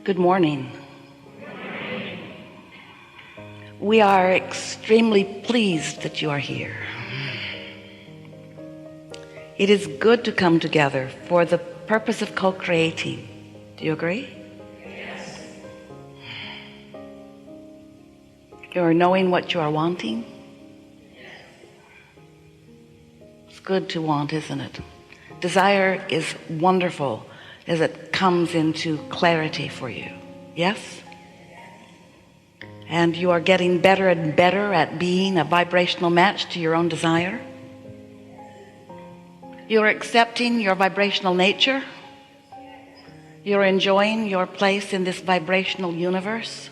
Good morning. We are extremely pleased that you are here. It is good to come together for the purpose of co-creating. Do you agree? Yes. You're knowing what you are wanting. It's good to want, isn't it? Desire is wonderful as it comes into clarity for you. Yes? And you are getting better and better at being a vibrational match to your own desire. You're accepting your vibrational nature. You're enjoying your place in this vibrational universe.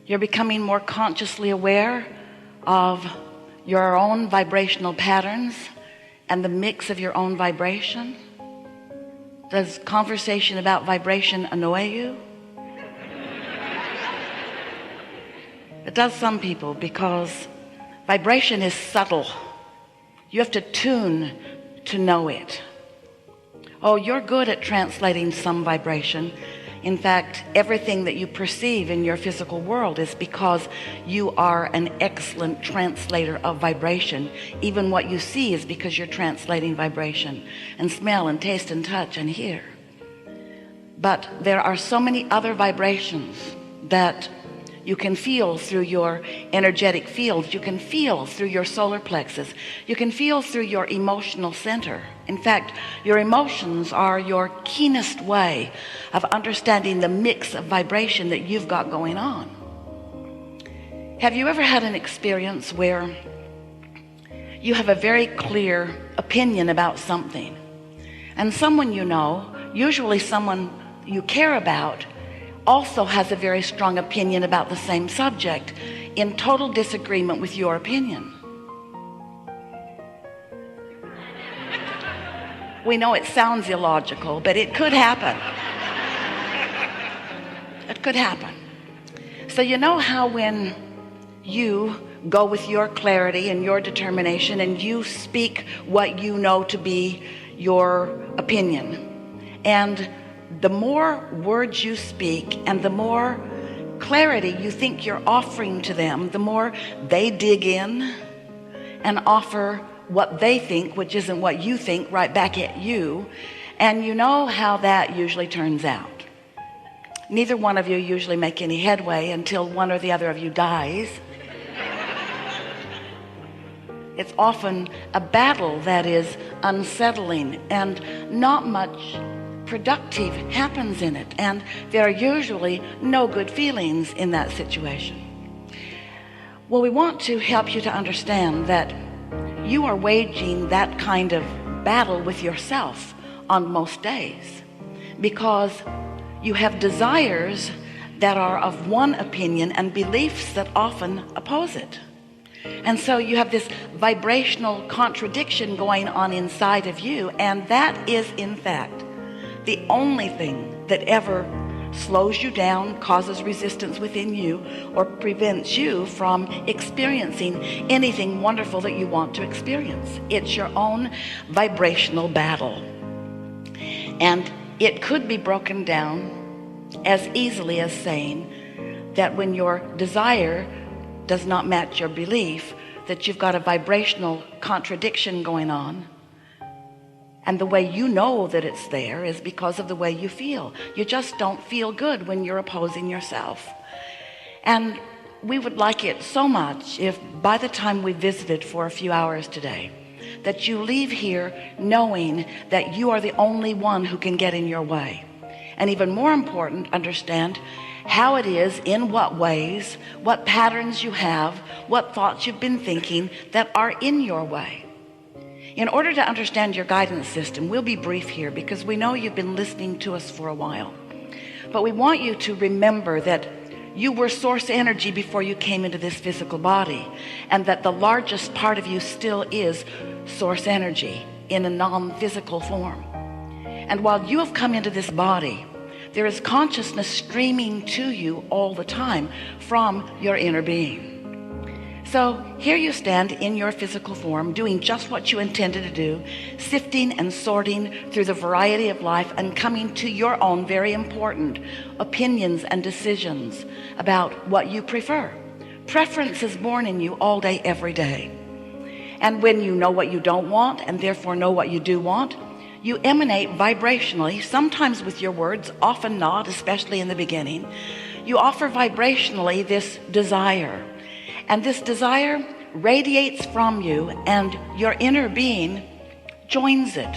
You're becoming more consciously aware of your own vibrational patterns and the mix of your own vibration. Does conversation about vibration annoy you? It does some people, because vibration is subtle. You have to tune to know it. Oh, you're good at translating some vibration. In fact, everything that you perceive in your physical world is because you are an excellent translator of vibration. Even what you see is because you're translating vibration and smell and taste and touch and hear. But there are so many other vibrations that you can feel through your energetic fields. You can feel through your solar plexus. You can feel through your emotional center. In fact, your emotions are your keenest way of understanding the mix of vibration that you've got going on. Have you ever had an experience where you have a very clear opinion about something, and someone you know, usually someone you care about, also has a very strong opinion about the same subject, in total disagreement with your opinion? We know it sounds illogical, but it could happen. It could happen. So you know how when you go with your clarity and your determination and you speak what you know to be your opinion, and the more words you speak and the more clarity you think you're offering to them, the more they dig in and offer what they think, which isn't what you think, right back at you. And you know how that usually turns out. Neither one of you usually make any headway until one or the other of you dies. It's often a battle that is unsettling, and not much productive happens in it, and there are usually no good feelings in that situation. Well, we want to help you to understand that you are waging that kind of battle with yourself on most days, because you have desires that are of one opinion and beliefs that often oppose it. And so you have this vibrational contradiction going on inside of you, and that is in fact the only thing that ever slows you down, causes resistance within you, or prevents you from experiencing anything wonderful that you want to experience. It's your own vibrational battle. And it could be broken down as easily as saying that when your desire does not match your belief, that you've got a vibrational contradiction going on. And the way you know that it's there is because of the way you feel. You just don't feel good when you're opposing yourself. And we would like it so much if by the time we visited for a few hours today, that you leave here knowing that you are the only one who can get in your way. And even more important, understand how it is, in what ways, what patterns you have, what thoughts you've been thinking that are in your way. In order to understand your guidance system, we'll be brief here because we know you've been listening to us for a while. But we want you to remember that you were source energy before you came into this physical body, and that the largest part of you still is source energy in a non-physical form. And while you have come into this body, there is consciousness streaming to you all the time from your inner being. So here you stand in your physical form, doing just what you intended to do, sifting and sorting through the variety of life and coming to your own very important opinions and decisions about what you prefer. Preference is born in you all day, every day. And when you know what you don't want and therefore know what you do want, you emanate vibrationally, sometimes with your words, often not, especially in the beginning. You offer vibrationally this desire. And this desire radiates from you, and your inner being joins it,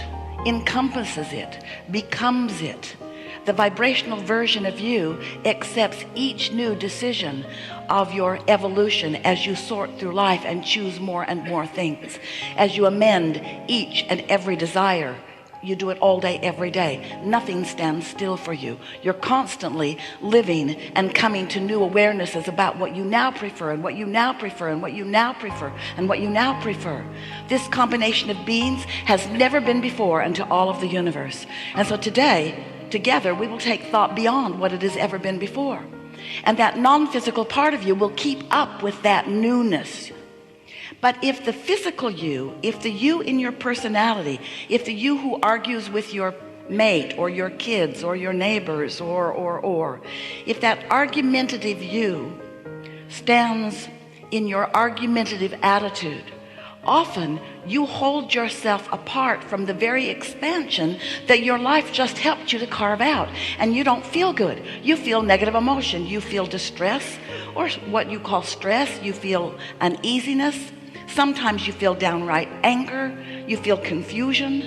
encompasses it, becomes it. The vibrational version of you accepts each new decision of your evolution as you sort through life and choose more and more things. As you amend each and every desire, you do it all day, every day. Nothing stands still for you. You're constantly living and coming to new awarenesses about what you now prefer and what you now prefer and what you now prefer and what you now prefer. This combination of beings has never been before into all of the universe. And so today, together, we will take thought beyond what it has ever been before. And that non-physical part of you will keep up with that newness. But if the physical you, if the you in your personality, if the you who argues with your mate or your kids or your neighbors or if that argumentative you stands in your argumentative attitude, often you hold yourself apart from the very expansion that your life just helped you to carve out, and you don't feel good. You feel negative emotion. You feel distress, or what you call stress. You feel uneasiness. Sometimes you feel downright anger. You feel confusion.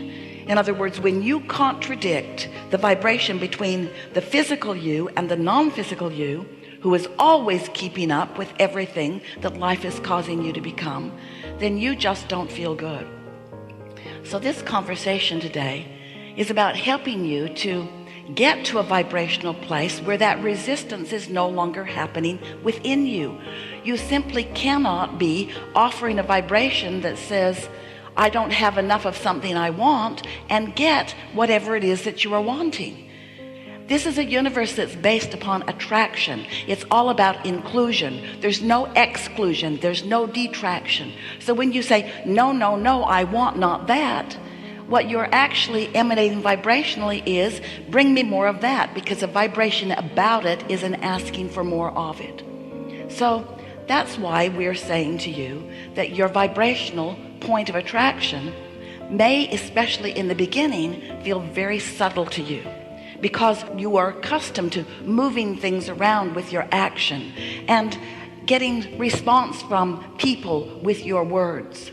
In other words, when you contradict the vibration between the physical you and the non-physical you, who is always keeping up with everything that life is causing you to become, then you just don't feel good. So this conversation today is about helping you to get to a vibrational place where that resistance is no longer happening within you. You simply cannot be offering a vibration that says, I don't have enough of something I want, and get whatever it is that you are wanting. This is a universe that's based upon attraction. It's all about inclusion. There's no exclusion. There's no detraction. So when you say, no, no, no, I want not that, what you're actually emanating vibrationally is, bring me more of that, because a vibration about it is an asking for more of it. So that's why we're saying to you that your vibrational point of attraction may, especially in the beginning, feel very subtle to you, because you are accustomed to moving things around with your action and getting response from people with your words.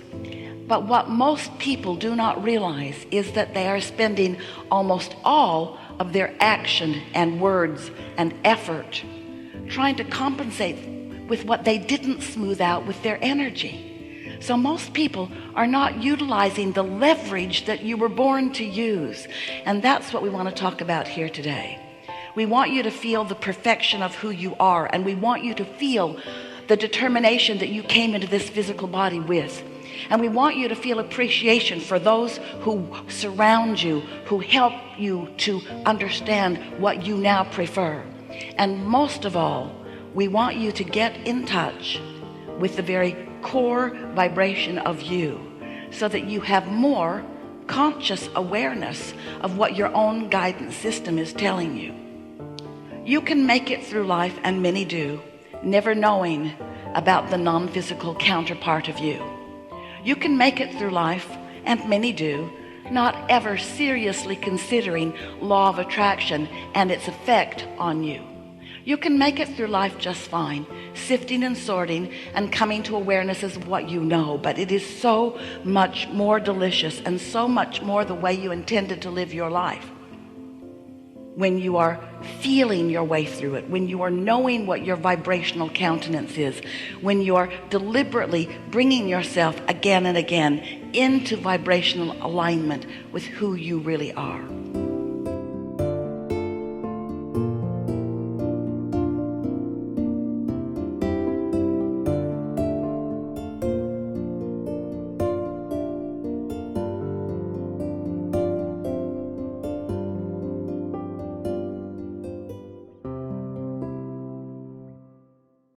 But what most people do not realize is that they are spending almost all of their action and words and effort trying to compensate with what they didn't smooth out with their energy. So most people are not utilizing the leverage that you were born to use. And that's what we want to talk about here today. We want you to feel the perfection of who you are, and we want you to feel the determination that you came into this physical body with. And we want you to feel appreciation for those who surround you, who help you to understand what you now prefer. And most of all, we want you to get in touch with the very core vibration of you, so that you have more conscious awareness of what your own guidance system is telling you. You can make it through life, and many do, never knowing about the non-physical counterpart of you. You can make it through life, and many do, not ever seriously considering law of attraction and its effect on you. You can make it through life just fine, sifting and sorting and coming to awarenesses of what you know, but it is so much more delicious and so much more the way you intended to live your life when you are feeling your way through it, when you are knowing what your vibrational countenance is, when you are deliberately bringing yourself again and again into vibrational alignment with who you really are.